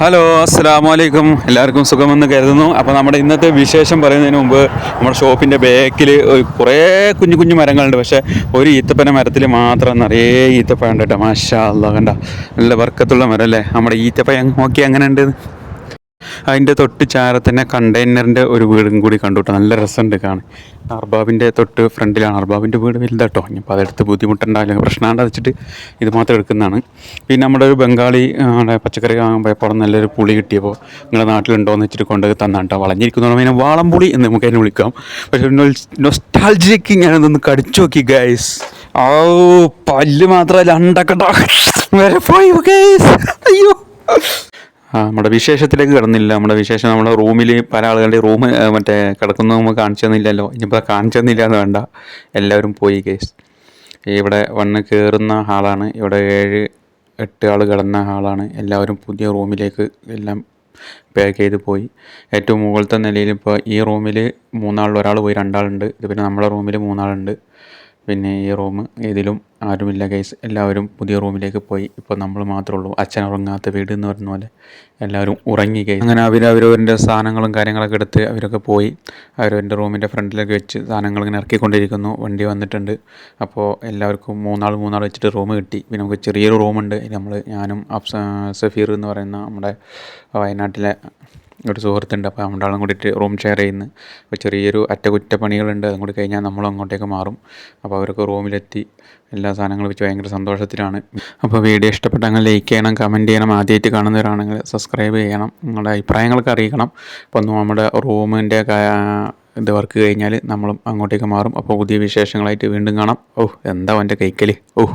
Hello, അസ്സലാമു അലൈക്കും. എല്ലാവർക്കും സുഖമെന്ന് കരുതുന്നു. അപ്പോൾ നമ്മുടെ ഇന്നത്തെ വിശേഷം പറയുന്നതിന് മുമ്പ് നമ്മുടെ ഷോപ്പിൻ്റെ ബാക്കിൽ കുറേ കുഞ്ഞു കുഞ്ഞു മരങ്ങളുണ്ട്. പക്ഷേ ഒരു ഈത്തപ്പന മരത്തിൽ മാത്രം നിറയെ ഈത്തപ്പഴം ഉണ്ട് കേട്ടോ. മാഷാ അല്ലാ, കണ്ട നല്ല വർക്കത്തുള്ള മരം അല്ലേ. നമ്മുടെ ഈത്തപ്പഴം നോക്കി അങ്ങനെ ഉണ്ട്. അതിൻ്റെ തൊട്ട് ചാരത്തന്നെ കണ്ടെയ്നറിൻ്റെ ഒരു വീടും കൂടി കണ്ടു കേട്ടോ. നല്ല രസമുണ്ട് കാണാൻ. അർബാബിൻ്റെ തൊട്ട് ഫ്രണ്ടിലാണ്. അർബാബിൻ്റെ വീട് വലുതാട്ടോ. ഇനിയിപ്പോൾ അതെടുത്ത് ബുദ്ധിമുട്ടുണ്ടാവില്ല, പ്രശ്നമാണ്ട് വെച്ചിട്ട് ഇത് മാത്രം എടുക്കുന്നതാണ്. പിന്നെ നമ്മുടെ ഒരു ബംഗാളി പച്ചക്കറി പോയപ്പോൾ നല്ലൊരു പുളി കിട്ടിയപ്പോൾ നിങ്ങളുടെ നാട്ടിലുണ്ടോ എന്ന് വെച്ചിട്ട് കൊണ്ട് തന്നാണ് കേട്ടോ. വളഞ്ഞിരിക്കുന്നതാണ് അതിനെ വാളംപുളി എന്ന് നമുക്ക് അതിനെ വിളിക്കാം. പക്ഷേ നൊസ്റ്റാൾജിക്ക് ഞാനതൊന്ന് കടിച്ചു നോക്കി ഗൈസ്. ഓ, പല്ല് മാത്രമല്ല അണ്ടക്കട്ടോ വരെ പോയി ഗൈസ്. അയ്യോ, നമ്മുടെ വിശേഷത്തിലേക്ക് കിടന്നില്ല. നമ്മുടെ വിശേഷം നമ്മുടെ റൂമിൽ പല ആളുകളുടെ റൂം മറ്റേ കിടക്കുന്നത് നമുക്ക് കാണിച്ചു തന്നില്ലല്ലോ. ഇനിയിപ്പോൾ കാണിച്ചു തന്നില്ല എന്ന് വേണ്ട, എല്ലാവരും പോയി കേസ്. ഇവിടെ വന്ന് കയറുന്ന ഹാളാണ്. ഇവിടെ 7-8 ആൾ കിടന്ന ഹാളാണ്. എല്ലാവരും പുതിയ റൂമിലേക്ക് എല്ലാം പാക്ക് ചെയ്ത് പോയി. ഏറ്റവും മുകളിലത്തെ നിലയിൽ ഇപ്പോൾ ഈ റൂമിൽ 3 ആളിൽ ഒരാൾ പോയി, 2 ആളുണ്ട്. ഇത് പിന്നെ നമ്മുടെ റൂമിൽ 3 ആളുണ്ട്. പിന്നെ ഈ റൂം ഇതിലും ആരുമില്ല ഗൈസ്. എല്ലാവരും പുതിയ റൂമിലേക്ക് പോയി. ഇപ്പോൾ നമ്മൾ മാത്രമേ ഉള്ളൂ. അച്ഛൻ ഉറങ്ങാത്ത വീട് എന്ന് പറഞ്ഞ പോലെ എല്ലാവരും ഉറങ്ങി ഗൈസ്. അങ്ങനെ അവരവരുടെ സാധനങ്ങളും കാര്യങ്ങളൊക്കെ എടുത്ത് അവരൊക്കെ പോയി. അവരവരുടെ റൂമിൻ്റെ ഫ്രണ്ടിലൊക്കെ വെച്ച് സാധനങ്ങൾ ഇങ്ങനെ ഇറക്കിക്കൊണ്ടിരിക്കുന്നു. വണ്ടി വന്നിട്ടുണ്ട്. അപ്പോൾ എല്ലാവർക്കും 3 ആൾ വെച്ചിട്ട് റൂം കിട്ടി. പിന്നെ നമുക്ക് ചെറിയൊരു റൂമുണ്ട്. ഞാനും സഫീർ എന്ന് പറയുന്ന നമ്മുടെ വയനാട്ടിലെ ഒരു സുഹൃത്തുണ്ട്. അപ്പോൾ രണ്ടാളും കൂടിയിട്ട് റൂം ഷെയർ ചെയ്യുന്നു. അപ്പോൾ ചെറിയൊരു അറ്റകുറ്റപ്പണികളുണ്ട്. അതും കൂടി കഴിഞ്ഞാൽ നമ്മൾ അങ്ങോട്ടേക്ക് മാറും. അപ്പോൾ അവരൊക്കെ റൂമിലെത്തി എല്ലാ സാധനങ്ങളും വെച്ച് ഭയങ്കര സന്തോഷത്തിലാണ്. അപ്പോൾ വീഡിയോ ഇഷ്ടപ്പെട്ടെങ്കിൽ ലൈക്ക് ചെയ്യണം, കമൻറ്റ് ചെയ്യണം. ആദ്യമായിട്ട് കാണുന്നവരാണെങ്കിൽ സബ്സ്ക്രൈബ് ചെയ്യണം. നിങ്ങളുടെ അഭിപ്രായങ്ങളൊക്കെ അറിയിക്കണം. അപ്പോൾ നമ്മുടെ റൂമിൻ്റെ ഇത് വർക്ക് കഴിഞ്ഞാൽ നമ്മളും അങ്ങോട്ടേക്ക് മാറും. അപ്പോൾ പുതിയ വിശേഷങ്ങളായിട്ട് വീണ്ടും കാണാം. ഓ, എന്താ എൻ്റെ കൈക്കൽ. ഓ.